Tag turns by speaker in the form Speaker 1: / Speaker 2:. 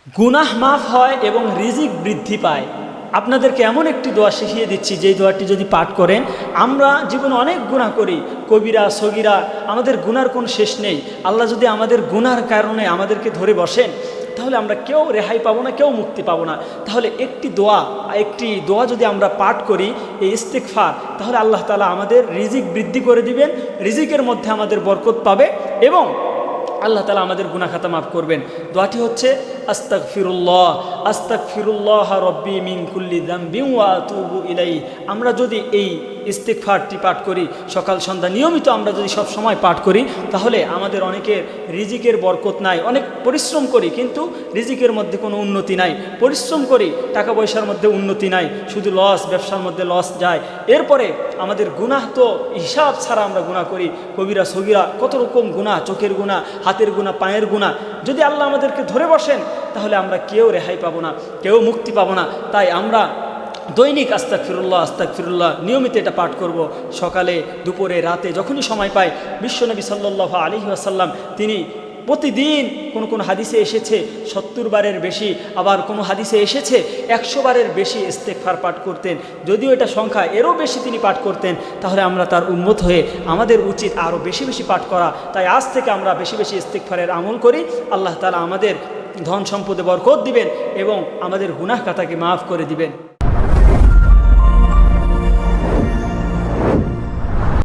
Speaker 1: গুনাহ মাফ হয় এবং রিজিক বৃদ্ধি পায়। আপনাদেরকে এমন একটি দোয়া শিখিয়ে দিচ্ছি, যেই দোয়াটি যদি পাঠ করেন, আমরা জীবনে অনেক গুনাহ করি, কবিরা সগীরা, আমাদের গুনার কোনো শেষ নেই। আল্লাহ যদি আমাদের গুনার কারণে আমাদেরকে ধরে বসেন, তাহলে আমরা কেউ রেহাই পাবো না, কেউ মুক্তি পাবো না। তাহলে একটি দোয়া যদি আমরা পাঠ করি, এই ইস্তিগফার, তাহলে আল্লাহ তাআলা আমাদের রিজিক বৃদ্ধি করে দিবেন, রিজিকের মধ্যে আমাদের বরকত পাবে এবং আল্লাহ তাআলা আমাদের গুনাহ খাতা মাফ করবেন। দোয়াটি হচ্ছে আস্তাগফিরুল্লাহ আস্তাগফিরুল্লাহ রব্বি মিন কুল্লি যামবিন ওয়া আতুবু ইলাইহি। আমরা যদি এই ইস্তিগফারটি পাঠ করি সকাল সন্ধ্যা নিয়মিত, আমরা যদি সব সময় পাঠ করি, তাহলে আমাদের অনেকের রিজিকের বরকত নাই। অনেক পরিশ্রম করি কিন্তু রিজিকের মধ্যে কোনো উন্নতি নাই, পরিশ্রম করি টাকা পয়সার মধ্যে উন্নতি নাই, শুধু লস, ব্যবসার মধ্যে লস যায়। এরপরে আমাদের গুনাহ তো হিসাব ছাড়া আমরা গুনাহ করি, কবিরা সগীরা, কত রকম গুনাহ, চোখের গুনাহ, হাতের গুনাহ, পায়ের গুনাহ। যদি আল্লাহ আমাদেরকে ধরে বসেন, তাহলে আমরা কেউ রেহাই পাবো না, কেউ মুক্তি পাবো না। তাই আমরা দৈনিক আস্তাগফিরুল্লাহ আস্তাগফিরুল্লাহ নিয়মিত এটা পাঠ করব, সকালে, দুপুরে, রাতে, যখনই সময় পাই। বিশ্বনবী সাল্লাল্লাহু আলাইহি ওয়াসাল্লাম তিনি প্রতিদিন কোন হাদিসে এসেছে 70 বারের বেশি, আবার কোনো হাদিসে এসেছে 100 বারের বেশি ইস্তিগফার পাঠ করতেন। যদিও এটা সংখ্যা, এরও বেশি তিনি পাঠ করতেন। তাহলে আমরা তার উম্মত হয়ে আমাদের উচিত আরও বেশি বেশি পাঠ করা। তাই আজ থেকে আমরা বেশি বেশি ইস্তিগফারের আমল করি। আল্লাহ তাআলা আমাদের ধন সম্পদে বরকত দিবেন এবং আমাদের গুনাহ খাতাকে মাফ করে দিবেন।